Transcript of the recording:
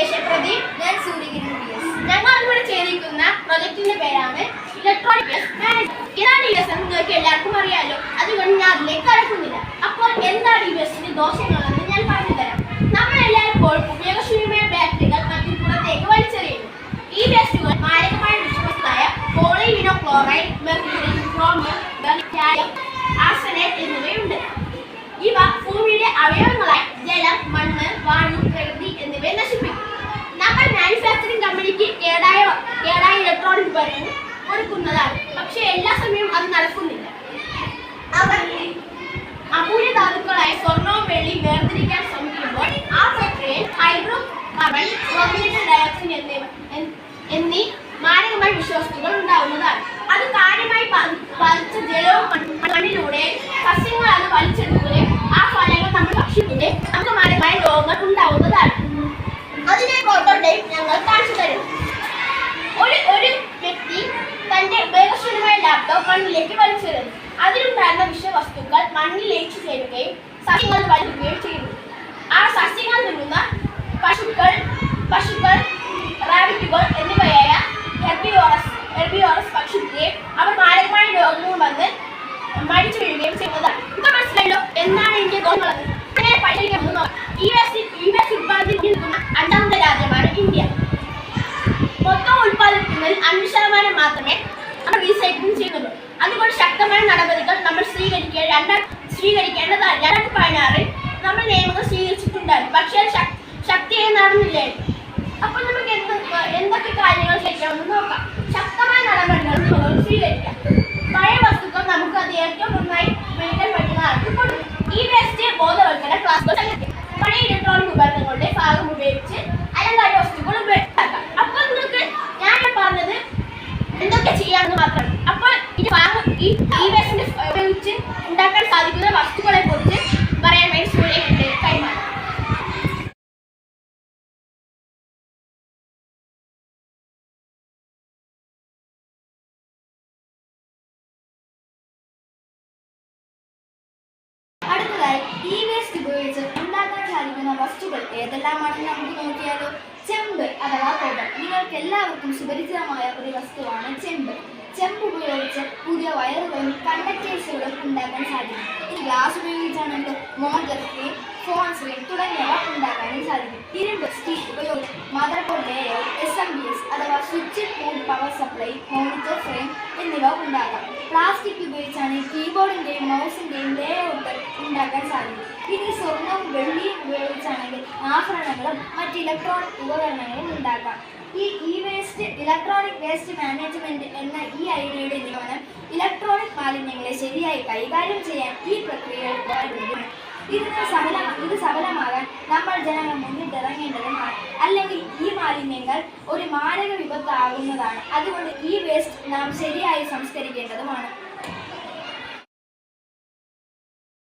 യശപ്രദീപ്. ഞാൻ സൂര്യഗിരി PS. ഞങ്ങൾ ഇവിടെ ചെയ്തിരിക്കുന്ന പ്രൊജക്ടിന്റെ പേരാണ് ഇലക്ട്രോണിക് വേസ്റ്റ് മാനേജ്മെന്റ്. ഇതാണ് ഈ വേസ്റ്റ് നിങ്ങൾക്ക് എല്ലാവർക്കും അറിയാലോ, അതുകൊണ്ട് ഞാൻ അതിലേക്ക് കടക്കുന്നില്ല. അപ്പോൾ എന്താണ് ഈ വേസ്റ്റിന്റെ ദോഷങ്ങളെന്ന് ഞാൻ പറഞ്ഞു തരാം. നമ്മൾ എല്ലായ്പ്പോഴും ഉപയോഗശൂന്യമായ ബാറ്ററികൾ മറ്റും പുറത്തേക്ക് വലിച്ചെറിയുന്നു. ഈ വേസ്റ്റുകൾ മാരകമായ വിഷവസ്തുക്കളായ പോളിവിനോക്ലോറൈഡ്, മെർക്കുറി, ക്രോമിയം, ബെറിലിയം, ആർസനേറ്റ് എന്നിവയുണ്ട്. ഇവ ഭൂമിയുടെ അവയവങ്ങളായ ജലം, മണ്ണ്, വായു, പ്രകൃതി എന്നിവയെ നശിപ്പിക്കും. നമ്മൾ മാനുഫാക്ചറിംഗ് കമ്പനിക്ക് കേടായ ഇലക്ട്രോണിക് ഉപകരണങ്ങൾ കൊടുക്കുന്നതാണ്. പക്ഷേ എല്ലാ സമയവും അത് നടക്കുന്നില്ല. അവർ അമൂല്യ ധാതുക്കളായ സ്വർണവും വെള്ളിയും വേർതിരിക്കാൻ ശ്രമിക്കുമ്പോൾ ആ പ്രക്രിയയിൽ ഹൈഡ്രോ കാർബൺ, കാർബൺ ഡയോക്സൈഡ് എന്നീ മാരകമായ വിഷവസ്തുക്കൾ ഉണ്ടാവുന്നതാണ്. അത് കാര്യമായി ബാധിച്ച ജലവും മണ്ണിലൂടെ സസ്യങ്ങൾ അത് വലിച്ചെടുക്കുകയും ആ ഫലങ്ങൾ നമ്മൾ ഭക്ഷിക്കുകയും നമുക്ക് മാരകമായ രോഗങ്ങൾ ഉണ്ടാവുന്നതാണ്. അതിനെ ഫോട്ടോടൈപ്പ് ഞങ്ങൾ കാണിച്ചു തരുന്നു. ഒരു വ്യക്തി തന്റെ ഉപയോഗശൂന്യമായ ലാപ്ടോപ്പ് മണ്ണിലേക്ക് വലിച്ചെറിഞ്ഞു. അതിലുണ്ടായിരുന്ന വിഷവസ്തുക്കൾ മണ്ണിൽ ലയിച്ചു ചേരുകയും സസ്യങ്ങൾ വലിക്കുകയും ചെയ്യുന്നു. ആ സസ്യങ്ങൾ തിന്നുന്ന പശുക്കൾ, റാബിറ്റുകൾ എന്നിവയായ ഹെർബിവോറസ് ഭക്ഷിക്കുകയും അവർ മാരകമായ രോഗങ്ങൾ വന്ന് മരിച്ചു വീഴുകയും ചെയ്യുന്നതാണ്. ഇപ്പൊ മനസ്സിലായല്ലോ എന്താണ് ഇതിന്റെ ദോഷങ്ങളെന്ന്. അങ്ങനെ പരിഹരിക്കാൻ ഈ വേസ്റ്റ് ഉത്പാദിപ്പിക്കുന്ന 5ാമത്തെ രാജ്യമാണ് ഇന്ത്യ. മൊത്തം ഉത്പാദിപ്പിക്കുന്നതിൽ 5% മാത്രമേ നമ്മൾ റീസൈക്ലിംഗ് ചെയ്യുന്നുള്ളൂ. അതുകൊണ്ട് ശക്തമായ നടപടികൾ നമ്മൾ സ്വീകരിക്കേണ്ടതാണ്. 2016 നമ്മൾ നിയമങ്ങൾ സ്വീകരിച്ചിട്ടുണ്ടായിരുന്നു, പക്ഷേ ശക്തിയായി നടന്നില്ലേ. അപ്പോൾ നമുക്ക് എന്തൊക്കെ കാര്യങ്ങൾ ചെയ്യാമെന്ന് നോക്കാം. ശക്തമായ നടപടികൾ സ്വീകരിക്കാം. പഴയ വസ്തുക്കൾ നമുക്ക് അത് ഏറ്റവും നന്നായി ഉപയോഗിക്കാൻ പറ്റുന്നതാണ്. ഈ വേസ്റ്റ് ബോധവൽക്കരണ ക്ലാസുകൾ സംഘടിപ്പിക്കും. പഴയ ഇലക്ട്രോണിക് ഉപകരണങ്ങളുടെ ഭാഗം ഉപയോഗിച്ച് അലങ്കാര വസ്തുക്കൾ ഉപയോഗിക്കാം. അപ്പോൾ നിങ്ങൾക്ക് ഞാൻ പറഞ്ഞത് എന്തൊക്കെ ചെയ്യാമെന്ന് മാത്രമാണ്. അപ്പോൾ ഈ വേസ്റ്റിന്റെ ഉപയോഗിച്ച് ഉണ്ടാക്കാൻ സാധിക്കുന്ന വസ്തുക്കളെ കുറിച്ച് പറയാൻ വേണ്ടി സൂര്യന്റെ കൈമാറാം. അടുത്തതായി ഈ വേസ്റ്റ് ഉപയോഗിച്ച് ഉണ്ടാക്കാൻ സാധിക്കുന്ന വസ്തുക്കൾ ഏതെല്ലാമാണെന്ന് നമുക്ക് നോക്കിയാലോ. ചെമ്പ് അഥവാ കോപ്പർ. നിങ്ങൾക്ക് എല്ലാവർക്കും സുപരിചിതമായ ഒരു വസ്തുവാണ് ചെമ്പ്. ചെമ്പ് ഉപയോഗിച്ച് പുതിയ വയറുകളും കണ്ടക്ടേഴ്സുകളും ഉണ്ടാക്കാൻ സാധിക്കും. ഈ ഗ്ലാസ് ഉപയോഗിച്ചാണെങ്കിൽ മോട്ടർ സ്ക്രീൻ, ഫോൺ സ്ക്രീൻ തുടങ്ങിയവ ഉണ്ടാക്കാനും സാധിക്കും. ഇരുമ്പ്, സ്റ്റീൽ ഉപയോഗിച്ച് മദർ ബോർഡ് ലേഔട്ട്, SMPS അഥവാ switch board power supply, monitor frame എന്നിവ ഉണ്ടാക്കാം. പ്ലാസ്റ്റിക് ഉപയോഗിച്ചാണ് കീബോർഡിൻ്റെയും മൗസിൻ്റെയും ലേഔട്ട് ഉണ്ടാക്കാൻ സാധിക്കും. ഇനി സ്വർണവും വെള്ളിയും ഉപയോഗിച്ചാണെങ്കിൽ ആഭരണങ്ങളും മറ്റ് ഇലക്ട്രോണിക് ഉപകരണങ്ങളും ഉണ്ടാക്കാം. ഈ വേസ്റ്റ് ഇലക്ട്രോണിക് വേസ്റ്റ് മാനേജ്മെന്റ് എന്ന ഈ ഐഡിയയുടെ നിയമനം ഇലക്ട്രോണിക് മാലിന്യങ്ങളെ ശരിയായി കൈകാര്യം ചെയ്യാൻ ഈ പ്രക്രിയകൾ ഉപകരിക്കുന്നതാണ്. ഇത് സഫലമാകാൻ നമ്മൾ ജനങ്ങൾ മുന്നിട്ടിറങ്ങേണ്ടതുമാണ്. അല്ലെങ്കിൽ ഈ മാലിന്യങ്ങൾ ഒരു മാരക വിപത്താകുന്നതാണ്. അതുകൊണ്ട് ഈ വേസ്റ്റ് നാം ശരിയായി സംസ്കരിക്കേണ്ടതുമാണ്.